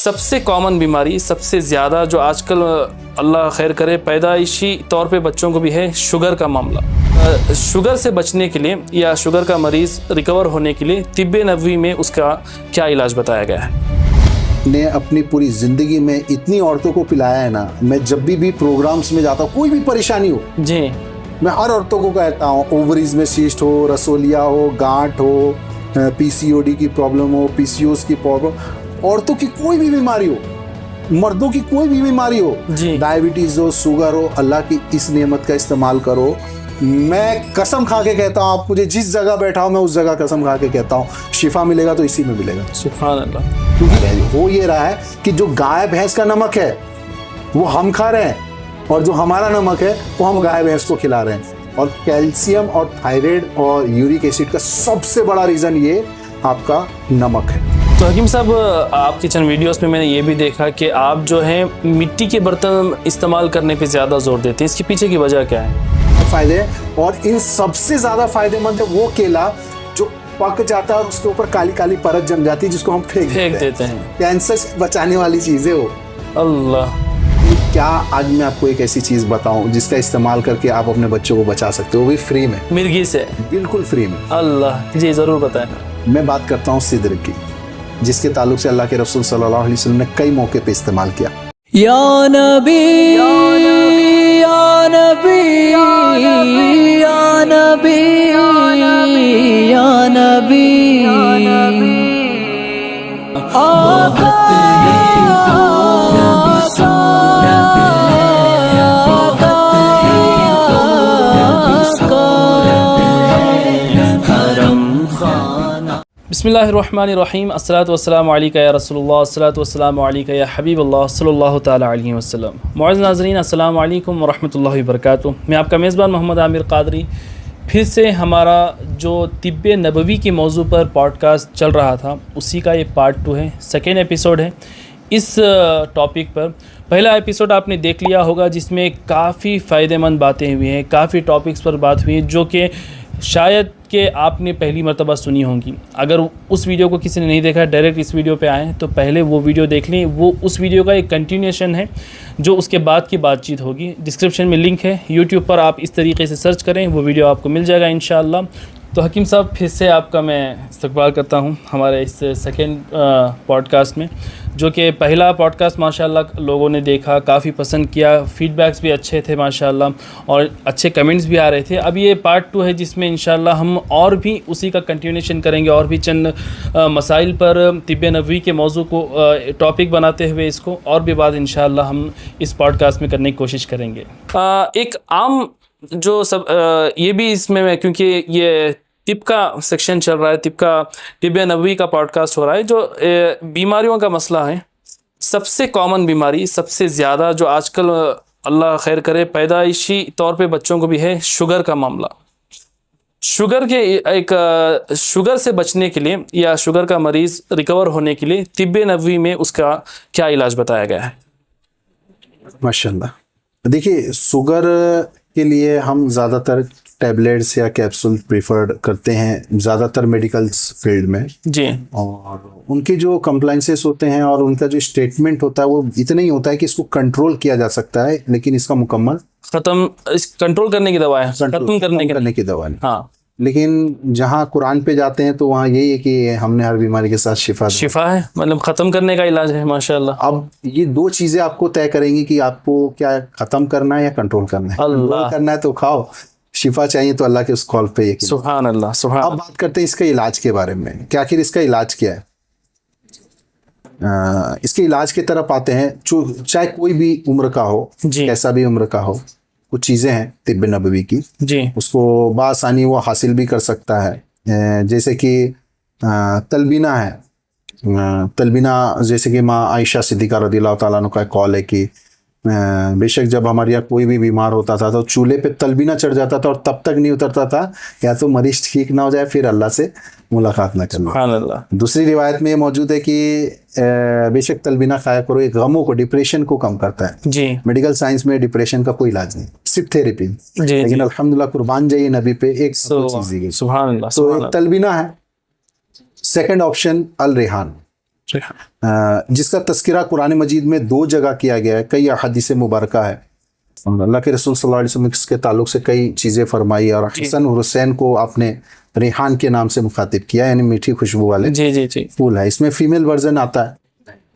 सबसे कॉमन बीमारी, सबसे ज़्यादा जो आजकल अल्लाह खैर करे पैदाइशी तौर पे बच्चों को भी है, शुगर का मामला। शुगर से बचने के लिए या शुगर का मरीज़ रिकवर होने के लिए तिब्बे नबवी में उसका क्या इलाज बताया गया है? ने अपनी पूरी ज़िंदगी में इतनी औरतों को पिलाया है ना। मैं जब भी प्रोग्राम्स में जाता हूँ, कोई भी परेशानी हो जी, मैं हर औरतों को कहता हूँ, ओवरीज में सीस्ट हो, रसोलिया हो, गांठ हो, पीसीओडी की प्रॉब्लम हो, पीसीओएस की प्रॉब्लम, औरतों की कोई भी बीमारी हो, मर्दों की कोई भी बीमारी हो, डायबिटीज हो, शुगर हो, अल्लाह की इस नेमत का इस्तेमाल करो। मैं कसम खा के कहता हूँ, आप मुझे जिस जगह बैठा हो मैं उस जगह कसम खा के कहता हूँ, शिफा मिलेगा तो इसी में मिलेगा। सुभान अल्लाह। क्योंकि हो ये रहा है कि जो गाय भैंस का नमक है वो हम खा रहे हैं, और जो हमारा नमक है वो हम गाय भैंस को खिला रहे हैं। और कैल्शियम और थायराइड और यूरिक एसिड का सबसे बड़ा रीज़न ये आपका नमक है। तो हकीम साहब, आप किचन वीडियोस में मैंने ये भी देखा कि आप जो है मिट्टी के बर्तन इस्तेमाल करने पे ज़्यादा जोर देते हैं, इसके पीछे की वजह क्या है? फ़ायदे, और इन सबसे ज़्यादा फायदेमंद है वो केला जो पक जाता है और उसके ऊपर काली काली परत जम जाती है, जिसको हम फेंक देते हैं। कैंसर से बचाने वाली चीज़ें हो। अल्लाह, क्या आज मैं आपको एक ऐसी चीज़ बताऊं जिसका इस्तेमाल करके आप अपने बच्चों को बचा सकते हो, वो भी फ्री में, मिर्गी से, बिल्कुल फ्री में। अल्लाह जी, ज़रूर बताएं। मैं बात करता हूँ सिद्र की, जिसके ताल्लुक से अल्लाह के रसूल सल्लल्लाहु अलैहि वसल्लम ने कई मौके पे इस्तेमाल किया। या नबी या नबी या नबी या नबी या नबी आका बिस्मिल्लाहिर्रहमानिर्रहीम, अस्सलातु वस्सलामु अलैका या रसूलुल्लाह, अस्सलातु वस्सलामु अलैका या हबीबल्लाह सल्लल्लाहु ताला अलैहि वसल्लम। मुअज़्ज़िज़ नाज़रीन, अस्सलामु अलैकुम व रहमतुल्लाहि व बरकातुहू। मैं आपका मेज़बान मोहम्मद आमिर क़ादरी, फिर से हमारा जो तिब्बे नबवी के मौजू पर पॉडकास्ट चल रहा था उसी का ये पार्ट 2 है, सेकेंड एपिसोड है। इस टॉपिक पर पहला एपिसोड आपने देख लिया होगा, जिसमें काफ़ी फ़ायदेमंद बातें हुई हैं, काफ़ी टॉपिक्स पर बात हुई है जो कि शायद कि आपने पहली मर्तबा सुनी होंगी। अगर उस वीडियो को किसी ने नहीं देखा, डायरेक्ट इस वीडियो पे आएँ तो पहले वो वीडियो देख लें। वो उस वीडियो का एक कंटिन्यूएशन है जो उसके बाद की बातचीत होगी। डिस्क्रिप्शन में लिंक है, यूट्यूब पर आप इस तरीके से सर्च करें, वो वीडियो आपको मिल जाएगा इंशाअल्लाह। तो हकीम साहब, फिर से आपका मैं इस्तकबाल करता हूँ हमारे इस सेकेंड पॉडकास्ट में, जो कि पहला पॉडकास्ट माशाल्लाह लोगों ने देखा, काफ़ी पसंद किया, फीडबैक्स भी अच्छे थे माशाल्लाह, और अच्छे कमेंट्स भी आ रहे थे। अब ये पार्ट 2 है, जिसमें इंशाल्लाह हम और भी उसी का कंटिन्यूएशन करेंगे, और भी चंद मसाइल पर तिब्बे नबवी के मौजू को टॉपिक बनाते हुए इसको और भी बात इंशाल्लाह हम इस पॉडकास्ट में करने की कोशिश करेंगे। एक आम जो सब ये भी इसमें मैं, क्योंकि ये तिब का सेक्शन चल रहा है, तिब्बे नबवी का पॉडकास्ट हो रहा है, जो बीमारियों का मसला है, सबसे कॉमन बीमारी, सबसे ज़्यादा जो आजकल अल्लाह खैर करे पैदाइशी तौर पे बच्चों को भी है, शुगर का मामला। शुगर से बचने के लिए या शुगर का मरीज़ रिकवर होने के लिए तिब्बे नबवी में उसका क्या इलाज बताया गया है? माशाल्लाह। देखिए, शुगर के लिए हम ज़्यादातर टैबलेट्स या कैप्सूल प्रीफर्ड करते हैं, ज़्यादातर मेडिकल फील्ड में जी। और उनके जो कंप्लाइंसेस होते हैं और उनका जो स्टेटमेंट होता है वो इतना ही होता है कि इसको कंट्रोल किया जा सकता है, लेकिन इसका मुकम्मल कंट्रोल करने की दवा है, खत्म करने की दवा नहीं। हाँ, लेकिन जहाँ कुरान पे जाते हैं तो वहाँ यही है कि हमने हर बीमारी के साथ शिफा है, मतलब ख़त्म करने का इलाज है माशाल्लाह। अब ये दो चीज़ें आपको तय करेंगी कि आपको क्या ख़त्म करना है या कंट्रोल करना है। कंट्रोल करना है तो खाओ, शिफा चाहिए तो अल्लाह के उस कॉल पे यकीन। सुभान अल्लाह, सुभान। अब बात करते हैं इसके इलाज के बारे में कि आखिर इसका इलाज क्या है। इसके इलाज की तरफ आते हैं। चाहे कोई भी उम्र का हो, कैसा भी उम्र का हो, कुछ चीज़ें हैं तिब्बे नबवी की जी, उसको बआसानी वो हासिल भी कर सकता है। जैसे कि तलबीना है। तलबीना जैसे कि माँ आयशा सिद्दीक़ा रज़ियल्लाहु ताला अन्हा का कॉल है कि बेशक जब हमारे यहाँ कोई भी बीमार होता था तो चूल्हे पे तलबीना चढ़ जाता था और तब तक नहीं उतरता था या तो मरीज ठीक ना हो जाए फिर अल्लाह से मुलाकात ना करना। दूसरी रिवायत में ये मौजूद है कि बेशक तलबीना खाया करो, ये गमों को, डिप्रेशन को कम करता है जी। मेडिकल साइंस में डिप्रेशन का कोई इलाज नहीं, सिर्फ थेरेपी। लेकिन अल्हम्दुलिल्लाह कुर्बान जाइए नबी पे एक चीज दी गई। तो एक तलबीना है। सेकंड ऑप्शन अल रेहान। जिसका तस्करा कुरान मजीद में 2 जगह किया गया है, कई हदीस मुबारक है। अल्लाह के रसूल सल्लल्लाहु अलैहि वसल्लम इसके ताल्लुक से कई चीज़ें फरमाई, और हसन और हुसैन को आपने रेहान के नाम से मुखातिब किया, यानी मीठी खुशबू वाले जी फूल है। इसमें फीमेल वर्जन आता है,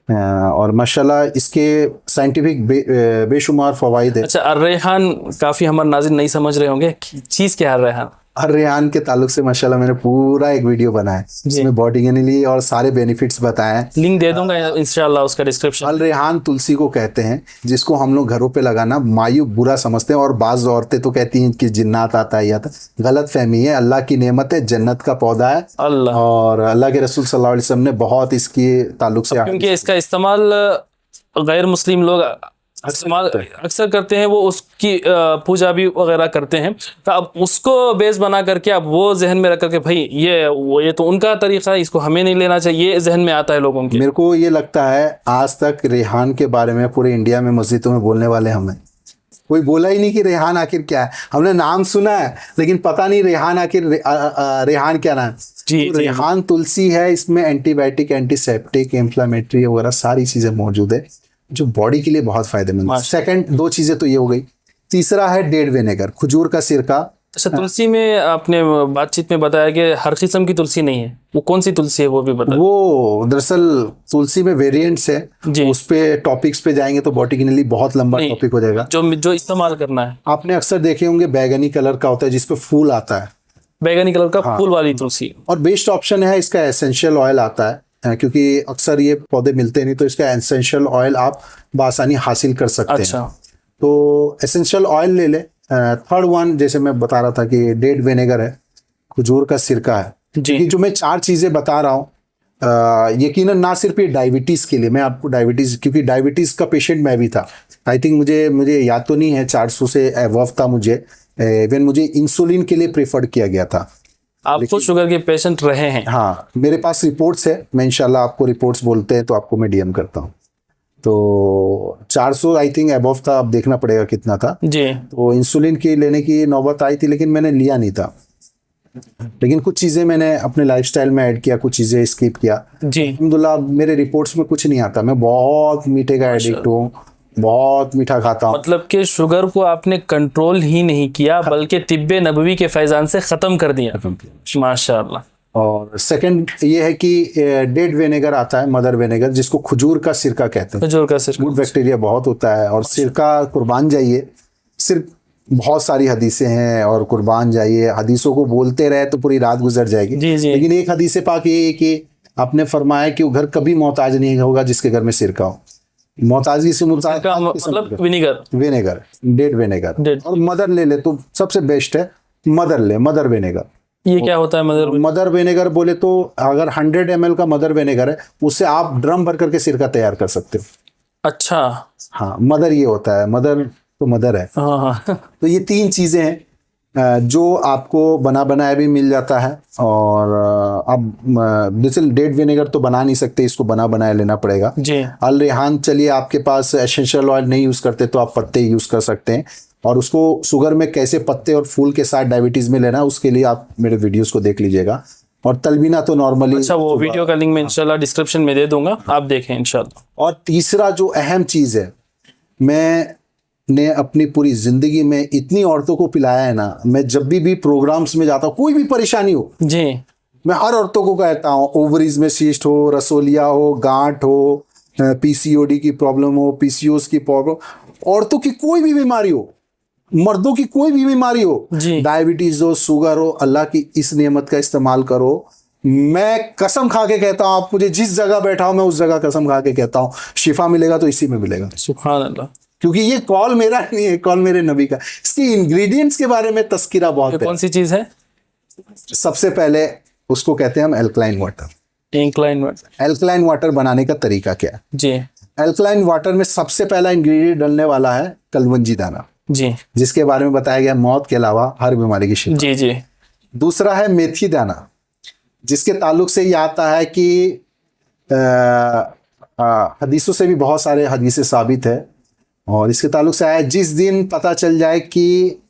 और माशाल्लाह इसके साइंटिफिक बेशुमार फवाइद है। अच्छा, अर्रेहान काफ़ी हमारे नाज़रीन नहीं समझ रहे होंगे, चीज़ क्या है अर्रेहान? अर्रेहान के ताल्लुक से माशाल्लाह मैंने पूरा एक वीडियो बनाया है, जिसमें बॉडी के लिए और सारे बेनिफिट्स बताए हैं। लिंक दे दूंगा इंशाल्लाह उसका डिस्क्रिप्शन। अर्रेहान तुलसी को कहते हैं, जिसको हम लोग घरों पे लगाना मायूब बुरा समझते हैं, और बाज़ औरतें तो कहती हैं कि जिन्नात आता है, या गलत फहमी है। अल्लाह की नेमत है, जन्नत का पौधा है, अल्लाह और अल्लाह के रसूल सल्लल्लाहु अलैहि वसल्लम ने बहुत इसके ताल्लुक से, क्योंकि इसका इस्तेमाल गैर मुस्लिम लोग इस्तेमाल अक्सर करते हैं, वो उसकी पूजा भी वगैरह करते हैं, तो अब उसको बेस बना करके अब वो जहन में रख करके भाई ये तो उनका तरीका है, इसको हमें नहीं लेना चाहिए, ये जहन में आता है लोगों के। मेरे को ये लगता है आज तक रेहान के बारे में पूरे इंडिया में मस्जिदों में बोलने वाले हमें, कोई बोला ही नहीं कि रेहान आखिर क्या है। हमने नाम सुना है लेकिन पता नहीं रेहान आखिर रेहान क्या नाम है। तो रेहान तुलसी है, इसमें एंटीबायोटिक, एंटीसेप्टिक, इन्फ्लामेटरी वगैरह सारी चीजें मौजूद है, जो बॉडी के लिए बहुत फायदेमंद है। सेकंड 2 चीजें तो ये हो गई। तीसरा है डेड विनेगर, खजूर का सिरका। अच्छा, तुलसी में आपने बातचीत में बताया कि हर किस्म की तुलसी नहीं है, वो कौन सी तुलसी है वो भी बताया। वो दरअसल तुलसी में वेरिएंट्स है, उस पे टॉपिक्स पे जाएंगे तो बॉडी के लिए बहुत लंबा टॉपिक हो जाएगा। जो इस्तेमाल करना है, आपने अक्सर देखे होंगे बैगनी कलर का होता है, जिसपे फूल आता है, बैगनी कलर का फूल वाली तुलसी। और बेस्ट ऑप्शन है इसका एसेंशियल ऑयल आता है, क्योंकि अक्सर ये पौधे मिलते नहीं, तो इसका एसेंशियल ऑयल आप बासानी हासिल कर सकते हैं। तो एसेंशियल ऑयल ले ले। थर्ड वन जैसे मैं बता रहा था कि डेड विनेगर है, खजूर का सिरका है। क्योंकि जो मैं 4 चीजें बता रहा हूँ, यकीनन ना सिर्फ ये डायबिटीज के लिए, मैं आपको डायबिटीज, क्योंकि डायबिटीज का पेशेंट मैं भी था। आई थिंक मुझे याद तो नहीं है, 400 से अबव था मुझे। इवन मुझे इंसुलिन के लिए प्रेफर्ड किया गया था। आप तो शुगर के पेशेंट रहे हैं? हाँ, मेरे पास रिपोर्ट्स है, मैं इंशाल्लाह आपको रिपोर्ट्स बोलते हैं तो आपको मैं डीएम करता हूँ। तो 400 आई थिंक अबव था, अब देखना पड़ेगा कितना था जी। तो इंसुलिन की लेने की नौबत आई थी, लेकिन मैंने लिया नहीं था। लेकिन कुछ चीज़ें मैंने अपने लाइफस्टाइल में ऐड किया, कुछ चीज़ें स्किप किया जी। अल्हम्दुलिल्लाह मेरे रिपोर्ट्स में कुछ नहीं आता। मैं बहुत मीठे का एडिक्ट हूँ, बहुत मीठा खाता हूँ। मतलब कि शुगर को आपने कंट्रोल ही नहीं किया, बल्कि तिब्बे नबवी के फैजान से ख़त्म कर दिया। माशाअल्लाह। और सेकंड ये है कि डेड विनेगर आता है, मदर विनेगर, जिसको खजूर का सिरका कहते हैं। खजूर का सिरका, गुड बैक्टीरिया बहुत होता है, और सिरका कुर्बान जाइए, सिर्फ बहुत सारी हदीसें हैं, और कुर्बान जाइए, हदीसों को बोलते रहे तो पूरी रात गुजर जाएगी जी जी। लेकिन एक हदीस पाक ये है कि आपने फरमाया कि वो घर कभी मोहताज नहीं होगा जिसके घर में सिरका हो। मोहताजगी से मतलब विनेगर, डेड विनेगर। और मदर ले ले तो सबसे बेस्ट है, मदर ले, मदर विनेगर। ये क्या होता है मदर विनेगर? बोले तो अगर 100 ml का मदर विनेगर है, उससे आप ड्रम भर करके सिरका तैयार कर सकते हो। अच्छा, हाँ, मदर ये होता है, मदर तो मदर है। हाँ। तो ये 3 चीजें हैं जो आपको बना बनाया भी मिल जाता है, और अब जैसे डेड विनेगर तो बना नहीं सकते, इसको बना बनाया लेना पड़ेगा जी। अल रेहान, चलिए आपके पास एसेंशियल ऑयल नहीं यूज करते तो आप पत्ते यूज कर सकते हैं, और उसको शुगर में कैसे पत्ते और फूल के साथ डायबिटीज में लेना, उसके लिए आप मेरे वीडियोस को देख लीजिएगा। और तलबीना तो नॉर्मली, अच्छा, वो वीडियो का लिंक मैं इंशाल्लाह डिस्क्रिप्शन में दे दूंगा, आप देखें इंशाल्लाह। और तीसरा जो अहम चीज है, मैंने अपनी पूरी जिंदगी में इतनी औरतों को पिलाया है ना, मैं जब भी प्रोग्राम्स में जाता हूँ, कोई भी परेशानी हो जी, मैं हर औरतों को कहता हूँ, ओवरीज में सीस्ट हो, रसोलिया हो, गांठ हो, पीसीओडी की प्रॉब्लम हो, पीसीओएस की प्रॉब्लम, औरतों की कोई भी बीमारी हो, मर्दों की कोई भी बीमारी हो, डायबिटीज हो, शुगर हो, अल्लाह की इस नेमत का इस्तेमाल करो। मैं कसम खा के कहता हूँ, आप मुझे जिस जगह बैठा हो, मैं उस जगह कसम खा के कहता हूँ, शिफा मिलेगा तो इसी में मिलेगा। सुभान अल्लाह। क्योंकि ये कॉल मेरा नहीं है, कॉल मेरे नबी का। इसके इंग्रेडिएंट्स के बारे में तस्कीरा बहुत है। कौन सी चीज है? सबसे पहले उसको कहते हैं हम एल्कलाइन वाटर। एल्कलाइन वाटर बनाने का तरीका क्या है जी? एल्कलाइन वाटर में सबसे पहला इंग्रेडिएंट डलने वाला है कलवंजी दाना जी, जिसके बारे में बताया गया मौत के अलावा हर बीमारी की शिफा जी जी। दूसरा है मेथी दाना, जिसके ताल्लुक से ये आता है कि हदीसों से भी बहुत सारे हदीसें साबित है, और इसके ताल्लुक से आया, जिस दिन पता चल जाए कि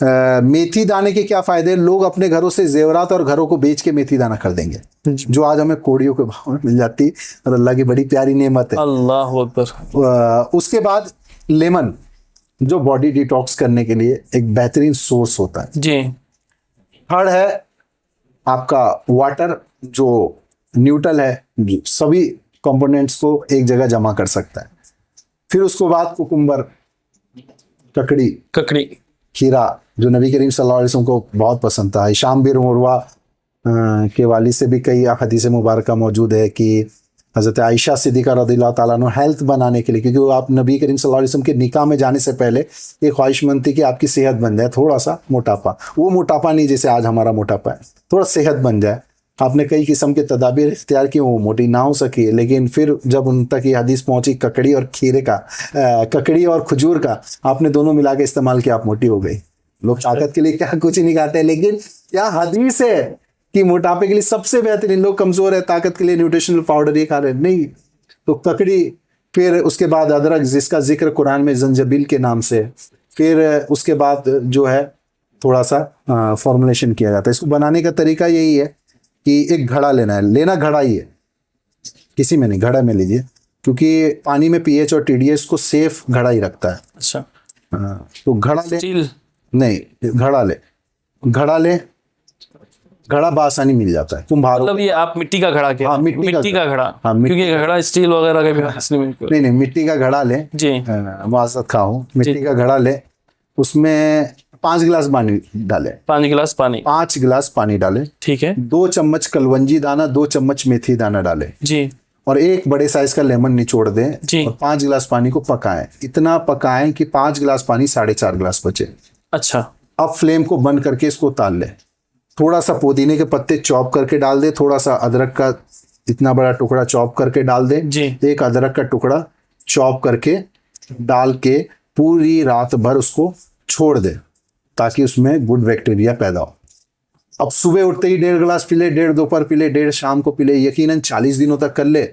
मेथी दाने के क्या फायदे हैं? लोग अपने घरों से जेवरात और घरों को बेच के मेथी दाना खरीदेंगे, जो आज हमें कोड़ियों के भाव में मिल जाती है, और अल्लाह की बड़ी प्यारी नेमत है। अल्लाह अकबर। उसके बाद लेमन, जो बॉडी डिटॉक्स करने के लिए एक बेहतरीन सोर्स होता है जी। थर्ड है आपका वाटर, जो न्यूट्रल है, जो सभी कंपोनेंट्स को एक जगह जमा कर सकता है। फिर उसके बाद कुकुम्बर, ककड़ी, खीरा, जो नबी करीम सल्लल्लाहु अलैहि वसल्लम को बहुत पसंद था। हिशाम बिन उर्वा के वालिद से भी कई हदीस मुबारक मौजूद है कि हज़रत आयशा सिद्दीक़ा रज़ियल्लाहु ताला अन्हा हेल्थ बनाने के लिए, क्योंकि वो आप नबी करीम सल्लल्लाहु अलैहि वसल्लम के निकाह में जाने से पहले एक ख्वाहिशमंद थी कि आपकी सेहत बन जाए, थोड़ा सा मोटापा, वो मोटापा नहीं जैसे आज हमारा मोटापा है, थोड़ा सेहत बन जाए। आपने कई किस्म के तदाबीर इख्तियार की, वो मोटी ना हो सकी, लेकिन फिर जब उन तक ये हदीस पहुंची ककड़ी और खीरे का, ककड़ी और खजूर का, आपने दोनों मिला के इस्तेमाल किया, आप मोटी हो गई। लोग ताकत के लिए क्या कुछ नहीं खाते, लेकिन क्या हदीस है कि मोटापे के लिए सबसे बेहतरीन, लोग कमजोर है ताकत के लिए न्यूट्रिशनल पाउडर ये खा रहे नहीं, तो ककड़ी। फिर उसके बाद अदरक, जिसका जिक्र कुरान में जंजबील के नाम से। फिर उसके बाद जो है थोड़ा सा फॉर्मुलेशन किया जाता है। इसको बनाने का तरीका यही है कि एक घड़ा लेना घड़ा ही है, किसी में नहीं, घड़ा में लीजिए, क्योंकि पानी में पीएच और टीडीएस को सेफ घड़ा ही रखता है। अच्छा। तो घड़ा ले, स्टील नहीं, घड़ा ले, घड़ा बासानी मिल जाता है कुम्हार। मतलब ये आप मिट्टी का घड़ा के? हाँ, मिट्टी का घड़ा। हाँ, क्योंकि घड़ा स्टील वगैरह का भी नहीं, मिट्टी का घड़ा ले जी। मुआज़त खाओ, मिट्टी का घड़ा ले, उसमें 5 गिलास पानी डाले, 5 गिलास पानी, 5 गिलास पानी डाले, ठीक है। 2 चम्मच कलवंजी दाना, 2 चम्मच मेथी दाना डाले जी, और एक बड़े साइज का लेमन निचोड़ दें जी। और 5 गिलास पानी को पकाएं। इतना पकाएं कि 5 गिलास पानी 4.5 गिलास बचे। अच्छा। अब फ्लेम को बंद करके इसको उतार ले। थोड़ा सा पुदीने के पत्ते चॉप करके डाल दे, थोड़ा सा अदरक का इतना बड़ा टुकड़ा चॉप करके डाल दे जी। एक अदरक का टुकड़ा चॉप करके डाल के पूरी रात भर उसको छोड़ दे ताकि उसमें गुड बैक्टीरिया पैदा हो। अब सुबह उठते ही 1.5 गिलास पी ले, 1.5 दोपहर पी ले, 1.5 शाम को पी ले, यकीनन 40 दिनों तक कर ले।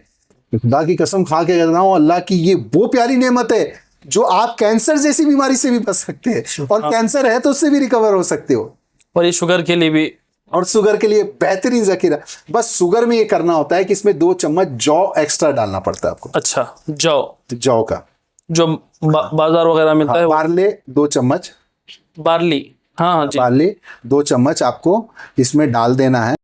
खुदा की कसम खा के कहता हूं, अल्लाह की ये वो प्यारी नेमत है जो आप कैंसर जैसी बीमारी से भी बच सकते हैं, और कैंसर है तो उससे भी रिकवर हो सकते हो। और ये शुगर के लिए भी, और शुगर के लिए बेहतरीन जखीरा। बस शुगर में ये करना होता है कि इसमें 2 चम्मच जौ एक्स्ट्रा डालना पड़ता है आपको। अच्छा, जौ का जो बाजार वगैरह मिलता है। बार्ले 2 चम्मच, बार्ली, हाँ जी, बार्ले 2 चम्मच आपको इसमें डाल देना है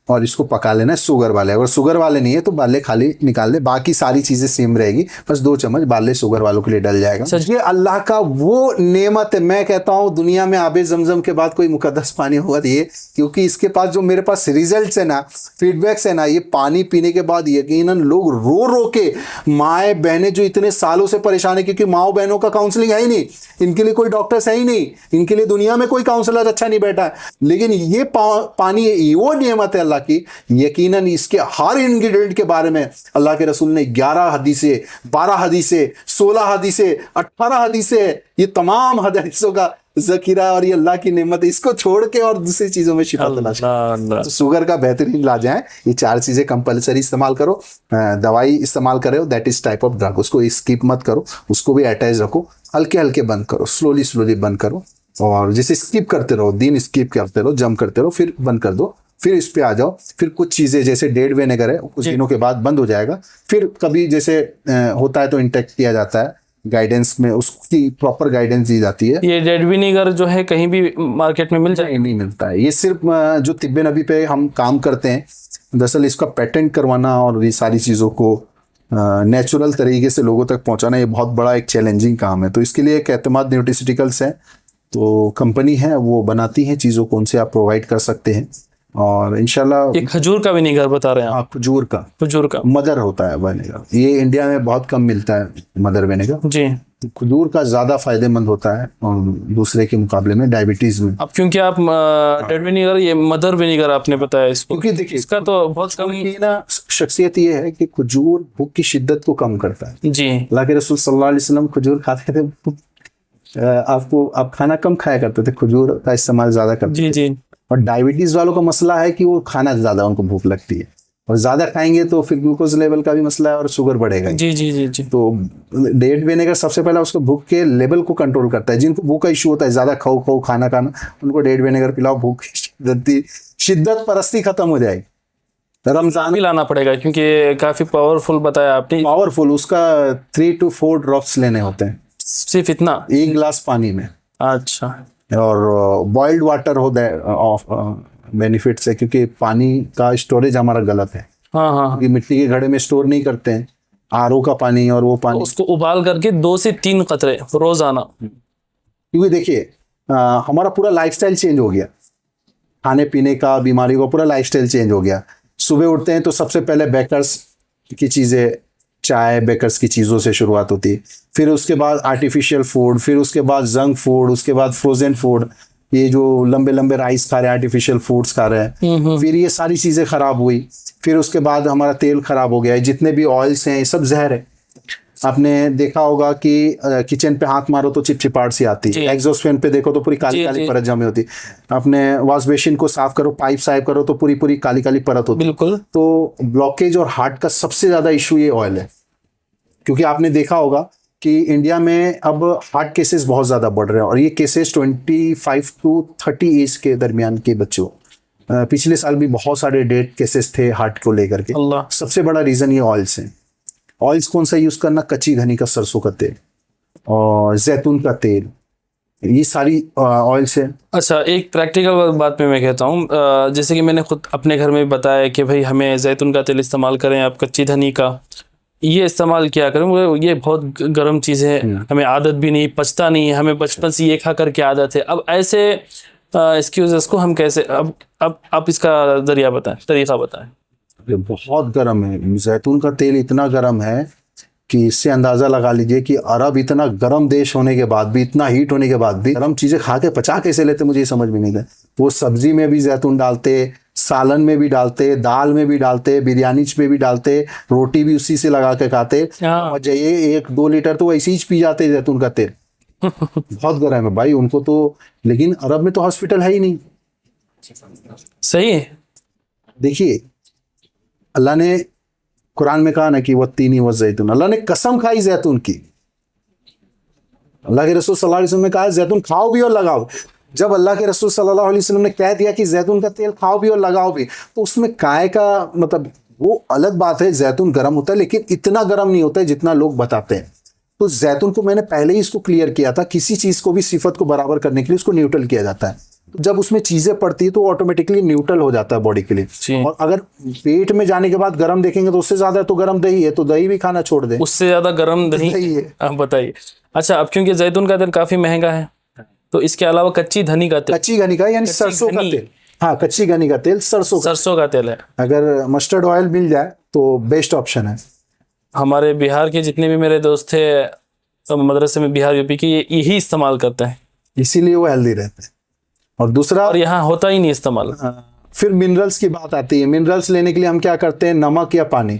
और इसको पका लेना है। शुगर वाले, अगर शुगर वाले नहीं है तो बार्ले खाली निकाल दे, बाकी सारी चीजें सेम रहेगी, बस 2 चम्मच बार्ले शुगर वालों के लिए डल जाएगा। ये अल्लाह का वो नेमत है। मैं कहता हूँ दुनिया में आबे जमजम के बाद कोई मुकद्दस पानी होगा ये, क्योंकि इसके पास जो मेरे पास रिजल्ट्स है ना, फीडबैक्स है ना, ये पानी पीने के बाद यकीनन लोग रो रो के, माए बहनें जो इतने सालों से परेशान है, क्योंकि माओ बहनों का काउंसलिंग है ही नहीं, इनके लिए कोई डॉक्टर्स है ही नहीं, इनके लिए दुनिया में कोई काउंसलर अच्छा नहीं बैठा है, लेकिन ये पानी वो नेमत है अल्लाह की। यकीनन इसके हर इंग्रेडिएंट के बारे में अल्लाह के रसूल ने 11 हदीसें, 12 हदीसें, 16 हदीसें, 18 हदीसें, ये तमाम हदीसों का जखीरा, और ये अल्लाह की नेमत है। इसको छोड़ के और दूसरी चीजों में शिफा तलाश करो। तो शुगर का बेहतरीन इलाज है ये 4 चीजें कंपलसरी इस्तेमाल करो। दवाई इस्तेमाल करो, that is type of drug, उसको स्किप मत करो, उसको भी अटैच रखो, हल्के हल्के बंद करो, स्लोली बंद करो, और जैसे स्किप करते रहो, दिन स्किप करते रहो, जम करते रहो, फिर बंद कर दो, फिर इस पे आ जाओ। फिर कुछ चीजें जैसे डेड विनेगर है, कुछ दिनों के बाद बंद हो जाएगा। फिर कभी जैसे होता है तो इंटेक्ट किया जाता है, गाइडेंस में उसकी प्रॉपर गाइडेंस दी जाती है। ये डेड विनेगर जो है कहीं भी मार्केट में मिल जाए? नहीं मिलता है, ये सिर्फ जो तिब्बे नबी पे हम काम करते हैं, दरअसल इसका पेटेंट करवाना और ये सारी चीज़ों को नेचुरल तरीके से लोगों तक पहुंचाना, ये बहुत बड़ा एक चैलेंजिंग काम है। तो इसके लिए एक एतमाद न्यूट्रिस्टिकल्स है, तो कंपनी है वो बनाती है चीज़ों को, उनसे आप प्रोवाइड कर सकते हैं। और इंशाल्लाह ये खजूर का विनेगर बता रहे हैं आप? खजूर का मदर होता है विनेगर, ये इंडिया में बहुत कम मिलता है मदर विनेगर जी। खजूर का ज्यादा फायदेमंद होता है दूसरे के मुकाबले में डायबिटीज में। अब क्योंकि आप डेड विनेगर, ये मदर विनेगर आपने बताया इसको, क्योंकि देखिए इसका तो बहुत कम ही ना शख्सियत ये है कि खजूर भूख की शिद्दत को कम करता है जी। अल्लाह के रसूल सल्लल्लाहु अलैहि वसल्लम खजूर खाते थे, आप खाना कम खाया करते थे, खजूर का इस्तेमाल ज्यादा करते थे जी। और डायबिटीज वालों का मसला है कि वो खाना ज्यादा उनको भूख लगती है, और ज्यादा खाएंगे तो फिर ग्लूकोज लेवल का भी मसला है और शुगर बढ़ेगा। जी जी जी जी। तो डेट विनेगर सबसे पहले उसको भूख के लेवल को कंट्रोल करता है। जिनको भूख का इशू होता है, ज्यादा खाओ खाना उनको डेट विनेगर पिलाओ, भूख शिद्दत परस्ती खत्म हो जाएगी। रमजान भी लाना पड़ेगा क्योंकि काफी पावरफुल बताया आपने। पावरफुल, उसका 3 to 4 ड्रॉप्स लेने होते हैं, सिर्फ इतना 1 गिलास पानी में। अच्छा। और बॉइल्ड वाटर हो ऑफ बेनिफिट से, क्योंकि पानी का स्टोरेज हमारा गलत है। हाँ हाँ। क्योंकि मिट्टी के घड़े में स्टोर नहीं करते हैं आरओ का पानी, और वो पानी तो उसको उबाल करके 2 से 3 कतरे रोजाना। क्योंकि देखिए हमारा पूरा लाइफस्टाइल चेंज हो गया, खाने पीने का, बीमारी का पूरा लाइफस्टाइल चेंज हो गया। सुबह उठते हैं तो सबसे पहले बेकर्स की चीज़ें, चाय बेकर्स की चीज़ों से शुरुआत होती है, फिर उसके बाद आर्टिफिशियल फूड, फिर उसके बाद जंक फूड, उसके बाद फ्रोजन फूड, ये जो लंबे लंबे राइस खा रहे हैं, आर्टिफिशियल फूड्स खा रहे हैं, फिर ये सारी चीज़ें खराब हुई। फिर उसके बाद हमारा तेल खराब हो गया है, जितने भी ऑयल्स हैं ये सब जहर है। आपने देखा होगा कि किचन पे हाथ मारो तो चिपचिपाहट सी आती है, एग्जॉस्ट फैन पे देखो तो पूरी काली काली परत जमी होती है, आपने वॉश बेसिन को साफ करो, पाइप साफ करो तो पूरी पूरी काली काली परत होती है। बिल्कुल। तो ब्लॉकेज और हार्ट का सबसे ज्यादा इशू ये ऑयल है। क्योंकि आपने देखा होगा कि इंडिया में अब हार्ट केसेस बहुत ज्यादा बढ़ रहे हैं, और ये केसेस 25 to 30 एज के दरमियान के बच्चों, पिछले साल भी बहुत सारे डेथ केसेस थे हार्ट को लेकर के। सबसे बड़ा रीजन ये ऑयल्स है। ऑयल्स कौन सा यूज करना? कच्ची घनी का सरसों का तेल और जैतून का तेल, ये सारी ऑयल्स है। अच्छा, एक प्रैक्टिकल बात में मैं कहता हूँ, जैसे कि मैंने खुद अपने घर में बताया कि भाई हमें जैतून का तेल इस्तेमाल करें, आप कच्ची धनी का ये इस्तेमाल किया करें, ये बहुत गर्म चीज़ है, हमें आदत भी नहीं, पचता नहीं है, हमें बचपन से ये खा करके आदत है। अब ऐसे एक्सक्यूजेस को हम कैसे, अब आप इसका जरिया बताएं, तरीका बताएं। बहुत गर्म है, जैतून का तेल इतना गर्म है कि इससे अंदाजा लगा लीजिए कि अरब इतना गर्म देश होने के बाद भी, इतना हीट होने के बाद भी गर्म चीजें खा के पचा कैसे लेते, मुझे समझ में नहीं था। वो सब्जी में भी जैतून डालते, सालन में भी डालते, दाल में भी डालते, बिरयानी में भी डालते, रोटी भी उसी से लगा के खाते। और जाइए 1-2 लीटर तो ऐसे ही पी जाते जैतून का तेल। बहुत गर्म है भाई उनको तो। लेकिन अरब में तो हॉस्पिटल है ही नहीं। सही है। देखिए अल्लाह ने कुरान में कहा ना कि वह तीनी व जैतून, अल्लाह ने कसम खाई जैतून की। अल्लाह के रसूल सल्लल्लाहु अलैहि वसल्लम ने कहा जैतून खाओ भी और लगाओ। जब अल्लाह के रसूल सल्लल्लाहु अलैहि वसल्लम ने कह दिया कि जैतून का तेल खाओ भी और लगाओ भी, तो उसमें काय का मतलब, वो अलग बात है, जैतून गर्म होता है लेकिन इतना गर्म नहीं होता है जितना लोग बताते हैं। तो जैतून को मैंने पहले ही इसको क्लियर किया था, किसी चीज को भी सिफत को बराबर करने के लिए उसको न्यूट्रल किया जाता है। तो जब उसमें चीजें पड़ती है तो ऑटोमेटिकली न्यूट्रल हो जाता है बॉडी के लिए। और अगर पेट में जाने के बाद गर्म देखेंगे तो उससे ज्यादा तो गर्म दही है, तो दही भी खाना छोड़ दे, उससे ज्यादा गर्म दही है। आप बताइए। अच्छा, अब क्योंकि जैतून का तेल काफी महंगा है, तो इसके अलावा कच्ची घनी का तेल, कच्ची घनी का यानी सरसों का तेल, हाँ कच्ची घनी का तेल, सरसों का तेल है। अगर मस्टर्ड ऑयल मिल जाए तो बेस्ट ऑप्शन है। हमारे बिहार के जितने भी मेरे दोस्त थे मदरसे में, बिहार यूपी के, यही इस्तेमाल करते हैं, इसीलिए वो हेल्दी रहते हैं। और दूसरा, और यहाँ होता ही नहीं इस्तेमाल। फिर मिनरल्स की बात आती है। मिनरल्स लेने के लिए हम क्या करते हैं? नमक या पानी।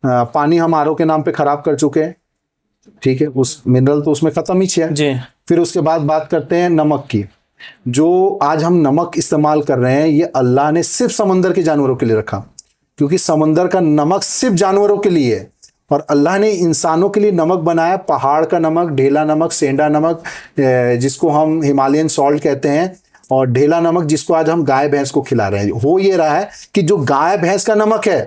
पानी हम आरओ के नाम पे खराब कर चुके हैं, ठीक है, उस मिनरल तो उसमें खत्म ही है जी। फिर उसके बाद बात करते हैं नमक की। जो आज हम नमक इस्तेमाल कर रहे हैं, ये अल्लाह ने सिर्फ समंदर के जानवरों के लिए रखा, क्योंकि समंदर का नमक सिर्फ जानवरों के लिए है, और अल्लाह ने इंसानों के लिए नमक बनाया, पहाड़ का नमक, ढेला नमक, सेंधा नमक, जिसको हम हिमालयन सॉल्ट कहते हैं, और ढेला नमक जिसको आज हम गाय भैंस को खिला रहे हैं। हो ये रहा है कि जो गाय भैंस का नमक है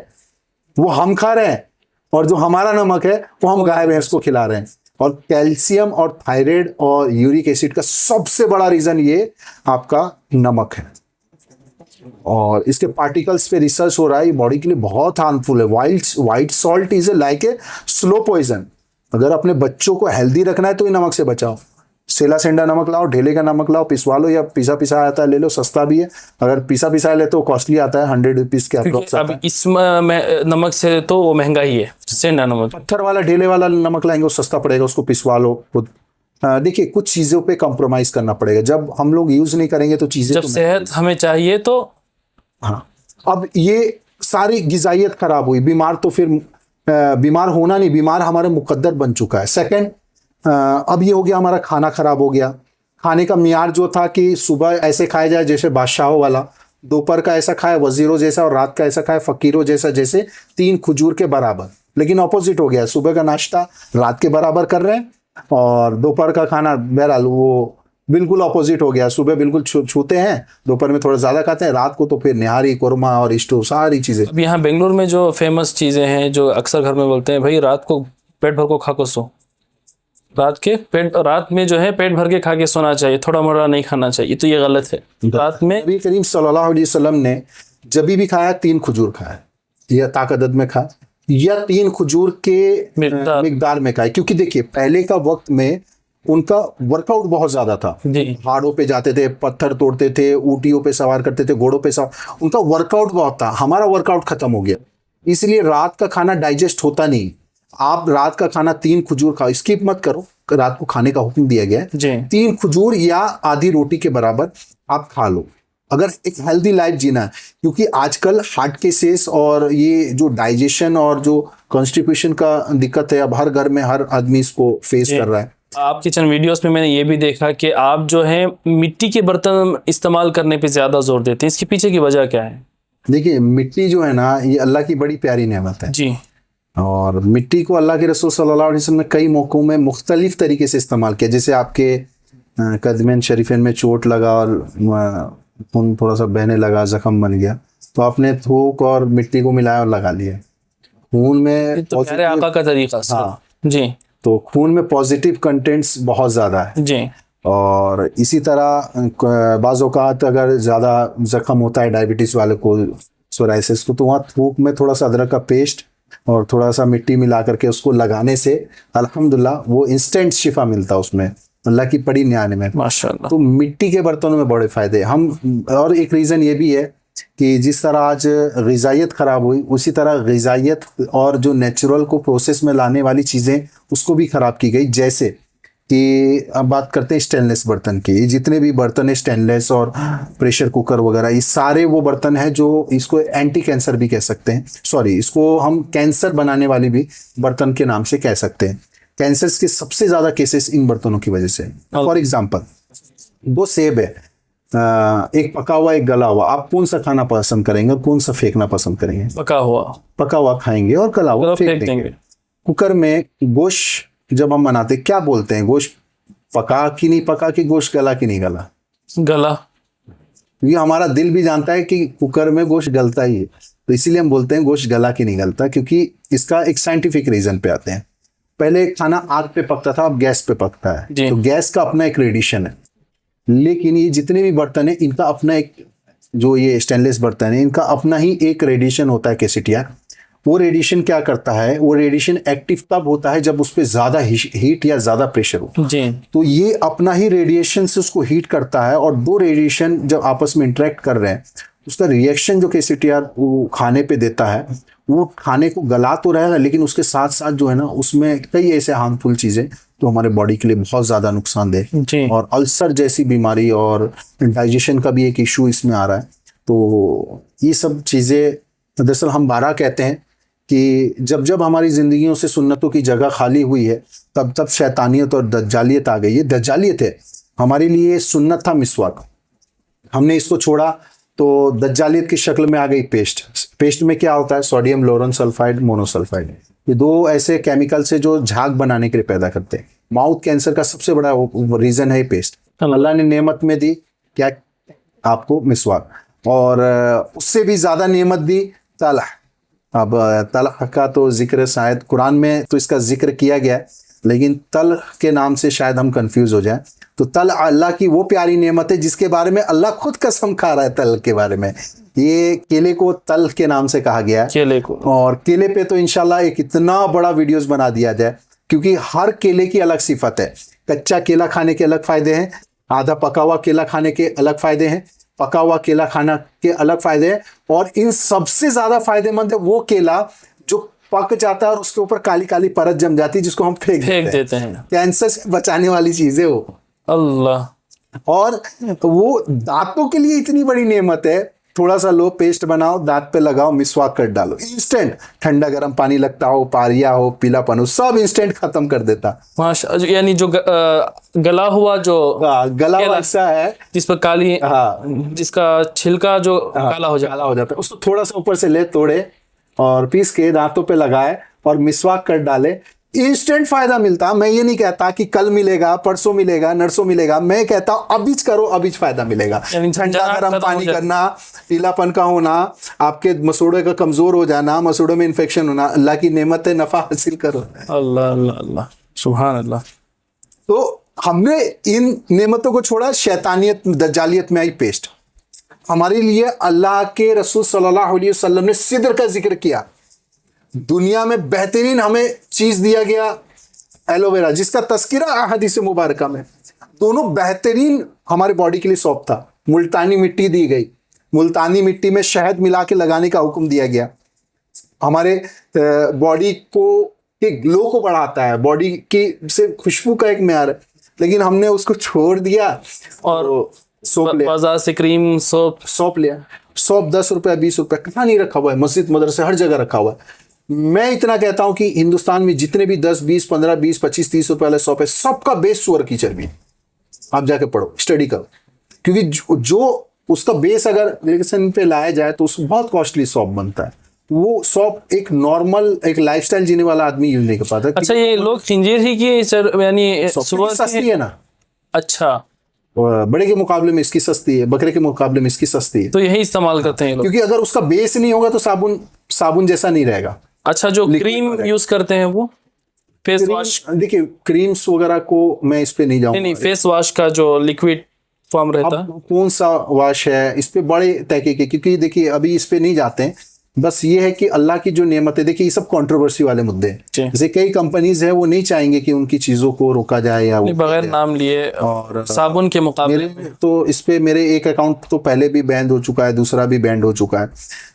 वो हम खा रहे हैं, और जो हमारा नमक है वो हम गाय भैंस को खिला रहे हैं। और कैल्शियम और थायराइड और यूरिक एसिड का सबसे बड़ा रीजन ये आपका नमक है, और इसके पार्टिकल्स पे रिसर्च हो रहा है। बॉडी के लिए बहुत हार्मफुल है। White salt is like a slow poison. अगर अपने बच्चों को हेल्दी रखना है तो ये नमक से बचाओ। सेला सेंडा नमक लाओ, ढेले का नमक लाओ, पिसवा लो, या पिसा पिसा आता है ले लो, सस्ता भी है। अगर पिसा पिसा ले तो कॉस्टली आता है, 100 रुपीज के अप्रोक्स आता है। इस नमक से तो वो महंगा ही है, सेंडा नमक। पत्थर वाला ढेले वाला नमक लाएंगे वो सस्ता पड़ेगा, उसको पिसवा लो खुद। देखिए कुछ चीजों पे कॉम्प्रोमाइज करना पड़ेगा। जब हम लोग यूज नहीं करेंगे तो चीजें, जब सेहत हमें चाहिए तो, हाँ। अब ये सारी गिजाइत खराब हुई, बीमार तो फिर बीमार होना नहीं, बीमार हमारे मुकद्दर बन चुका है। सेकंड, अब ये हो गया हमारा खाना खराब हो गया। खाने का मियार जो था कि सुबह ऐसे खाया जाए जैसे बादशाहों वाला, दोपहर का ऐसा खाए वजीरों जैसा और रात का ऐसा खाए फकीरों जैसा, जैसे 3 खजूर के बराबर। लेकिन ऑपोजिट हो गया, सुबह का नाश्ता रात के बराबर कर रहे हैं और दोपहर का खाना बहरहाल वो बिल्कुल ऑपोजिट हो गया। सुबह बिल्कुल छूते हैं, दोपहर में थोड़ा ज्यादा खाते हैं, रात को तो फिर निहारी, कुरमा और स्टू सारी चीजें। अब यहाँ बेंगलोर में जो फेमस चीजें हैं, जो अक्सर घर में बोलते हैं, भाई रात को पेट भर को खा को सो, रात में जो है पेट भर के खा के सोना चाहिए, थोड़ा मोड़ा नहीं खाना चाहिए, तो ये गलत है। रात में नबी करीम सल्लल्लाहु अलैहि वसल्लम ने जब भी खाया 3 खजूर खाया, या ताकत में खाया, या 3 खजूर के मिकदार में खाया। क्योंकि देखिए पहले का वक्त में उनका वर्कआउट बहुत ज्यादा था, पहाड़ों पे जाते थे, पत्थर तोड़ते थे, ऊंटियों पे सवार करते थे, घोड़ों पे सवार, उनका वर्कआउट बहुत था। हमारा वर्कआउट खत्म हो गया, इसलिए रात का खाना डाइजेस्ट होता नहीं। आप रात का खाना 3 खजूर खाओ, स्किप मत करो, रात को खाने का हुक्म दिया गया है। 3 खजूर या आधी रोटी के बराबर आप खा लो, अगर एक हेल्दी लाइफ जीना है। क्योंकि आजकल हार्ट केसेस और ये जो डाइजेशन और जो कॉन्स्टिपेशन का दिक्कत है, अब हर घर में हर आदमी इसको फेस कर रहा है। आप किचन वीडियोस में मैंने ये भी देखा कि आप जो है मिट्टी के बर्तन इस्तेमाल करने पे ज्यादा जोर देते हैं, इसके पीछे की वजह क्या है? देखिए मिट्टी जो है ना, ये अल्लाह की बड़ी प्यारी नेमत है जी, और मिट्टी को अल्लाह के रसूल सल्लल्लाहु अलैहि वसल्लम ने कई मौक़ों में मुख्तलिफ तरीके से इस्तेमाल किया। जैसे आपके कदमैन शरीफैन में चोट लगा और खून थोड़ा सा बहने लगा, जख्म बन गया, तो आपने थूक और मिट्टी को मिलाया और लगा लिया खून में। तो प्यारे आका का तरीका। हाँ जी, तो खून में पॉजिटिव कंटेंट्स बहुत ज़्यादा है जी। और इसी तरह बाज़ औक़ात अगर ज़्यादा जख्म होता है डायबिटीज़ वाले को, सोराइसिस को, तो वहाँ थूक में थोड़ा सा अदरक का पेस्ट और थोड़ा सा मिट्टी मिला करके उसको लगाने से अल्हम्दुलिल्लाह वो इंस्टेंट शिफा मिलता है उसमें, अल्लाह की बड़ी नियामत में माशाअल्लाह। तो मिट्टी के बर्तनों में बड़े फ़ायदे हम। और एक रीज़न ये भी है कि जिस तरह आज ग़िज़ाइयत ख़राब हुई, उसी तरह ग़िज़ाइयत और जो नेचुरल को प्रोसेस में लाने वाली चीज़ें उसको भी ख़राब की गई। जैसे कि अब बात करते हैं स्टेनलेस बर्तन की, जितने भी बर्तन है स्टेनलेस और प्रेशर कुकर वगैरह, ये सारे वो बर्तन है जो इसको एंटी कैंसर भी कह सकते हैं, सॉरी इसको हम कैंसर बनाने वाली भी बर्तन के नाम से कह सकते हैं। कैंसर के सबसे ज़्यादा केसेस इन बर्तनों की वजह से। फॉर एग्जाम्पल 2 सेब है, एक पका हुआ एक गला हुआ, आप कौन सा खाना पसंद करेंगे, कौन सा फेंकना पसंद करेंगे? पका हुआ खाएंगे और गला हुआ फेंक देंगे। कुकर में गोश्त जब हम बनाते क्या बोलते हैं, गोश्त पका कि नहीं पका, कि गोश्त गला कि नहीं गला? गला। क्योंकि हमारा दिल भी जानता है कि कुकर में गोश्त गलता ही है, तो इसीलिए हम बोलते हैं गोश्त गला कि नहीं गलता। क्योंकि इसका एक साइंटिफिक रीजन पे आते हैं। पहले खाना आग पे पकता था, अब गैस पे पकता है, तो गैस का अपना एक रेडिएशन है। लेकिन ये जितने भी बर्तन है इनका अपना एक, जो ये स्टेनलेस बर्तन है इनका अपना ही एक रेडिएशन होता है, कैसेटिया। वो रेडिएशन क्या करता है, वो रेडिएशन एक्टिव तब होता है जब उस पर ज्यादा हीट या ज्यादा प्रेशर हो जी। तो ये अपना ही रेडिएशन से उसको हीट करता है, और 2 रेडिएशन जब आपस में इंटरेक्ट कर रहे हैं, उसका रिएक्शन जो कैसेटिया वो खाने पे देता है, वो खाने को गला तो रहेगा, लेकिन उसके साथ साथ जो है ना उसमें कई ऐसे हार्मफुल चीजें तो हमारे बॉडी के लिए बहुत ज्यादा नुकसानदेह, और अल्सर जैसी बीमारी और डाइजेशन का भी एक इशू इसमें आ रहा है। तो ये सब चीजें दरअसल हम 12 कहते हैं कि जब जब हमारी जिंदगियों से सुन्नतों की जगह खाली हुई है, तब तब शैतानियत और दज्जालियत आ गई है। दज्जालियत है हमारे लिए सुन्नत था मिसवाक, हमने इसको छोड़ा तो दज्जालियत की शक्ल में आ गई पेस्ट। पेस्ट में क्या होता है, सोडियम लोरन सल्फाइड मोनोसल्फाइड, ये 2 ऐसे केमिकल से जो झाग बनाने के लिए पैदा करते हैं। माउथ कैंसर का सबसे बड़ा रीजन है पेस्ट। अल्लाह ने नेमत में दी क्या आपको, मिसवाक, और उससे भी ज्यादा नेमत दी तलह। अब तलह का तो जिक्र शायद कुरान में तो इसका जिक्र किया गया है, लेकिन तल के नाम से शायद हम कंफ्यूज हो जाएं। तो तल अल्लाह की वो प्यारी नेमत है जिसके बारे में अल्लाह खुद कसम खा रहा है तल के बारे में। ये केले को तल के नाम से कहा गया है, केले को। और केले पे तो इंशाल्लाह एक इतना बड़ा वीडियोस बना दिया जाए, क्योंकि हर केले की अलग सिफत है। कच्चा केला खाने के अलग फायदे हैं, आधा पका हुआ केला खाने के अलग फायदे हैं, पका हुआ केला खाना के अलग फायदे हैं, और इन सबसे ज्यादा फायदेमंद है वो केला जो पक जाता है और उसके ऊपर काली काली परत जम जाती है, जिसको हम फेंक देते हैं। कैंसर से बचाने वाली चीज है वो। अल्लाह। और वो दांतों के लिए इतनी बड़ी नेमत है थोड़ा सा लो, पेस्ट बनाओ, दांत पे लगाओ, मिसवाक कर डालो, इंस्टेंट। ठंडा गर्म पानी लगता हो, पारिया हो, पीलापन हो, सब इंस्टेंट खत्म कर देता। माशा, यानी जो गला हुआ जो गला ऐसा है जिस पर काली, जिसका छिलका जो काला हो जाता है, उसको थोड़ा सा ऊपर से ले, तोड़े और पीस के दांतों पे लगाए और मिसवाक कर डाले, इंस्टेंट फायदा मिलता। मैं ये नहीं कहता कि कल मिलेगा, परसों मिलेगा, नरसों मिलेगा, मैं कहता हूं अभी करो, अभी फायदा मिलेगा। ठंडा गर्म पानी करना, पीलापन का होना, आपके मसूड़े का कमजोर हो जाना, मसूड़े में इन्फेक्शन होना, अल्लाह की नेमत है, नफा हासिल करो। अल्लाह अल्लाह अल्लाह, सुभान अल्लाह। तो हमने इन नेमतों को छोड़ा, शैतानियत दज्जालियत में आई पेस्ट। हमारे लिए अल्लाह के रसूल सल्लल्लाहु अलैहि वसल्लम ने सिद्र का जिक्र किया। दुनिया में बेहतरीन हमें चीज दिया गया एलोवेरा, जिसका तस्किरा हदीस मुबारका में। दोनों बेहतरीन हमारे बॉडी के लिए सौंप था। मुल्तानी मिट्टी दी गई, मुल्तानी मिट्टी में शहद मिला के लगाने का हुक्म दिया गया। हमारे बॉडी को के ग्लो को बढ़ाता है, बॉडी की से खुशबू का एक म्यार है, लेकिन हमने उसको छोड़ दिया और सोप लिया, बाजार से क्रीम सौंप लिया। सौंप 10 रुपया 20 रुपया कहाँ नहीं रखा हुआ है, मस्जिद मदरसे हर जगह रखा हुआ है। मैं इतना कहता हूं कि हिंदुस्तान में जितने भी 10 20 15 20 25 30 रुपए वाले सौंप है, सबका बेस सुअर की चर्बी। आप जाके पढ़ो, स्टडी करो, क्योंकि जो उसका बेस अगर रिलेशन पे लाया जाए तो उसको बहुत कॉस्टली सौंप बनता है। वो सौंप एक नॉर्मल एक लाइफस्टाइल जीने वाला आदमी यूज नहीं कर पाता। अच्छा, ये लोग खिंजीर ही की यानी सस्ती है ना। अच्छा, बड़े के मुकाबले में इसकी सस्ती है, बकरे के मुकाबले में इसकी सस्ती है, तो यही इस्तेमाल करते हैं लोग। क्योंकि अगर उसका बेस नहीं होगा तो साबुन जैसा नहीं रहेगा। अच्छा, जो क्रीम यूज करते हैं वो फेस वॉश, देखिए क्रीम्स वगैरह को मैं इस पे नहीं जाऊंगा। नहीं, फेस वॉश का जो लिक्विड फॉर्म रहता है, कौन सा वॉश है, इस पे बड़े तहकीक है, क्योंकि देखिए अभी इस पे नहीं जाते हैं। बस ये है कि अल्लाह की जो नेमत है, देखिए ये सब कंट्रोवर्सी वाले मुद्दे हैं। जैसे कई कंपनीज है वो नहीं चाहेंगे कि उनकी चीजों को रोका जाए या बगैर नाम लिए, और साबुन के मुकाबले तो इस पे मेरे एक अकाउंट तो पहले भी बैन हो चुका है, दूसरा भी बैन हो चुका है।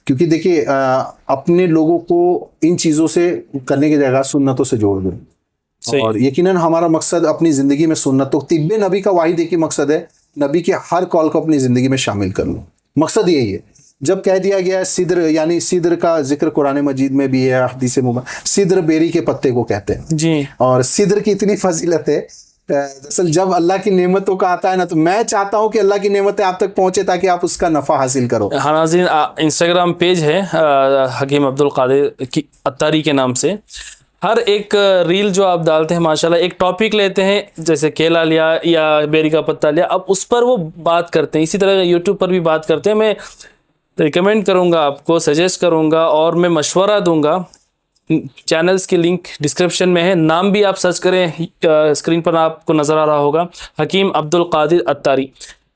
क्योंकि देखिए अपने लोगों को इन चीजों से करने की जगह सुन्नतों से जोड़ दो, और यकीनन हमारा मकसद अपनी जिंदगी में सुन्नत, तो तिब्बे नबी का वाहिद एक ही मकसद है, नबी के हर कॉल को अपनी जिंदगी में शामिल कर लो। मकसद यही है। जब कह दिया गया है सिद्र, यानी सिद्र का जिक्र कुरान मजीद में भी है, हदीस मुबारक, सिद्र बेरी के पत्ते को कहते हैं जी। और सिद्र की इतनी फजीलत है, दरअसल जब अल्लाह की नेमतों का आता है ना, तो मैं चाहता हूं कि अल्लाह की नेमतें आप तक पहुंचे ताकि आप उसका नफा हासिल करो। हाँ नाज़रीन, इंस्टाग्राम पेज है हकीम अब्दुल कादिर की अत्तारी के नाम से। हर एक रील जो आप डालते हैं माशाल्लाह, एक टॉपिक लेते हैं, जैसे केला लिया या बेरी का पत्ता लिया, अब उस पर वो बात करते हैं। इसी तरह यूट्यूब पर भी बात करते हैं। मैं रिकमेंड करूंगा आपको, सजेस्ट करूंगा और मैं मशवरा दूंगा। चैनल्स की लिंक डिस्क्रिप्शन में है, नाम भी आप सर्च करें, स्क्रीन पर आपको नज़र आ रहा होगा, हकीम अब्दुल कादिर अत्तारी।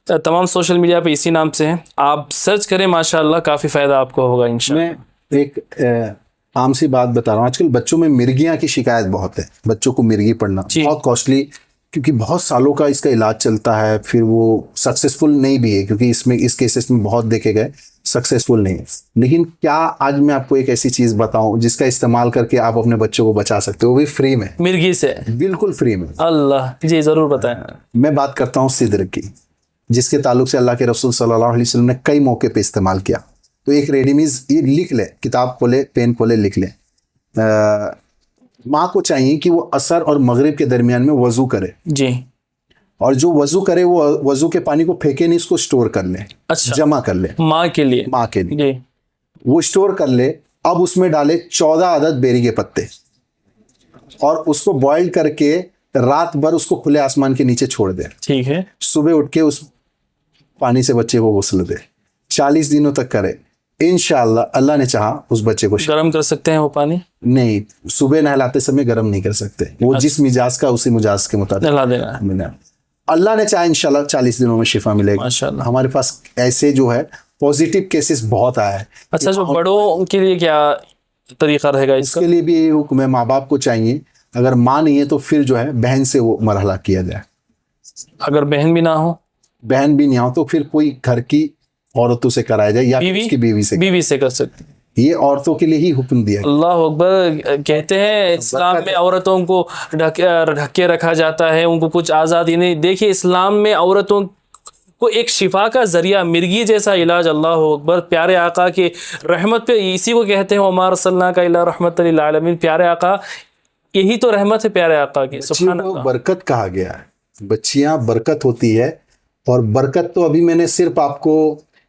तमाम सोशल मीडिया पे इसी नाम से हैं, आप सर्च करें, माशाल्लाह काफ़ी फ़ायदा आपको होगा इंशाल्लाह। मैं एक आम सी बात बता रहा हूँ, आजकल बच्चों में मिर्गियाँ की शिकायत बहुत है। बच्चों को मिर्गी पढ़ना बहुत कॉस्टली, क्योंकि बहुत सालों का इसका इलाज चलता है, फिर वो सक्सेसफुल नहीं भी है, क्योंकि इसमें इस केसेस में बहुत देखे गए सक्सेसफुल नहीं है। लेकिन क्या आज मैं आपको एक ऐसी चीज बताऊं जिसका इस्तेमाल करके आप अपने बच्चों को बचा सकते हो, वो भी फ्री में, मिर्गी से, बिल्कुल फ्री में। अल्लाह जी, जरूर बताएं। मैं बात करता हूं सिद्र की, जिसके ताल्लुक से अल्लाह के रसूल सल्लल्लाहु अलैहि वसल्लम ने कई मौके पे इस्तेमाल किया। तो एक रेडीमीज ये लिख ले, किताब खोले, पेन खोले, लिख ले। माँ को चाहिए कि वो असर और मगरिब के दरमियान में वजू करे जी, और जो वजू करे वो वजू के पानी को फेंके नहीं, उसको स्टोर कर ले। अच्छा, जमा कर ले माँ के लिए जी। वो स्टोर कर ले। अब उसमें डाले 14 अदद बेरी के पत्ते और उसको बॉइल करके रात भर उसको खुले आसमान के नीचे छोड़ दे। ठीक है। सुबह उठ के उस पानी से बच्चे को गुस्ल दे। 40 दिनों तक करे, इंशाअल्लाह अल्लाह ने चाहा उस बच्चे को गर्म कर सकते हैं वो पानी? नहीं, सुबह नहलाते समय गर्म नहीं कर सकते। वो जिस मिजाज का उसी मिजाज के मुताबिक नहला देना। अल्लाह ने चाहा इंशाल्लाह 40 दिनों में शिफा मिलेगा। हमारे पास ऐसे जो है पॉजिटिव केसेस बहुत आया है। अच्छा, जो बड़ों के लिए क्या तरीका रहेगा इसका? इसके लिए भी यही हुक्म है, माँ बाप को चाहिए, अगर माँ नहीं है तो फिर जो है बहन से वो मरहला किया जाए। अगर बहन भी ना हो? बहन भी नहीं हो तो फिर कोई घर की औरतों से कराया जाए, या उसकी बीवी से कर सकते। ये औरतों के लिए ही हुक्म दिया। अल्लाह अकबर। कहते हैं इस्लाम में औरतों को ढक के रखा जाता है, उनको कुछ आज़ादी नहीं। देखिए इस्लाम में औरतों को एक शिफा का ज़रिया, मिर्गी जैसा इलाज, अल्लाह अकबर, प्यारे आका के रहमत पे, इसी को कहते हैं वमा अरसलना का इल्ला रहमतल लिल आलमीन। प्यारे आका, यही तो रहमत है प्यारे आका की। बच्चियों को बरकत कहा गया है, बच्चियां बरकत होती है। और बरकत तो अभी मैंने सिर्फ आपको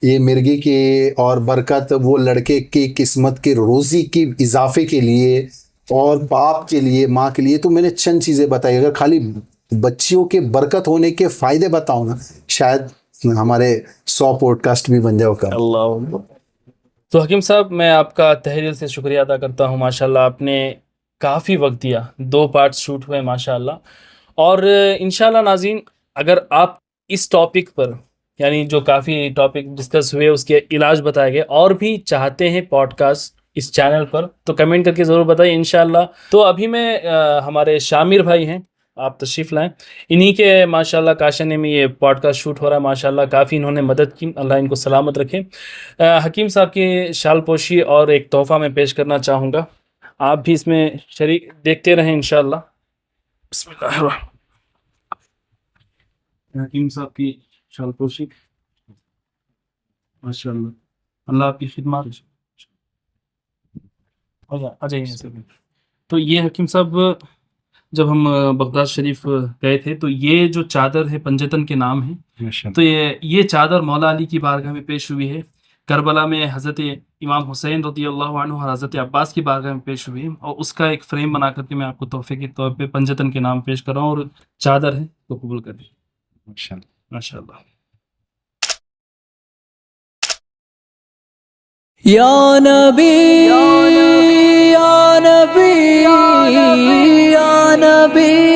ये मिर्गी की, और बरकत वो लड़के की किस्मत के रोज़ी की इजाफे के लिए और बाप के लिए, माँ के लिए, तो मैंने चंद चीज़ें बताई। अगर खाली बच्चियों के बरकत होने के फ़ायदे बताऊँ ना, शायद हमारे 100 पॉडकास्ट भी बन जाओ कर। अल्लाह। तो हकीम साहब, मैं आपका तहे दिल से शुक्रिया अदा करता हूँ। माशाल्लाह आपने काफ़ी वक्त दिया, 2 पार्ट शूट हुए माशाल्लाह। और इंशाल्लाह नाज़रीन, अगर आप इस टॉपिक पर, यानी जो काफ़ी टॉपिक डिस्कस हुए उसके इलाज बताए गए, और भी चाहते हैं पॉडकास्ट इस चैनल पर, तो कमेंट करके ज़रूर बताइए इंशाल्लाह। तो अभी मैं हमारे शामिर भाई हैं, आप तशरीफ़ लाएं, इन्हीं के माशाल्लाह काशने में ये पॉडकास्ट शूट हो रहा है। माशाल्लाह काफ़ी इन्होंने मदद की, अल्लाह इनको सलामत रखे। हकीम साहब की शाल पोशी और एक तोहफ़ा मैं पेश करना चाहूँगा, आप भी इसमें शरीक देखते रहें इंशाल्लाह। बिस्मिल्लाह। हकीम साहब की शाल पोशी, माशाल्लाह, अल्लाह आपकी खिदमत। आ जाइए। तो ये हकीम साहब, जब हम बगदाद शरीफ गए थे, तो ये जो चादर है पंजतन के नाम है, तो ये चादर मौला अली की बारगाह में पेश हुई है। करबला में हज़रत इमाम हुसैन रज़ियल्लाहु अन्हु और हज़रत अब्बास की बारगाह में पेश हुई है, और उसका एक फ्रेम बना करके मैं आपको तोहफे के तौर पे पंजतन के नाम पेश कर रहा हूँ। और चादर है तो कबूल करें माशाल्लाह। या नबी या नबी या नबी।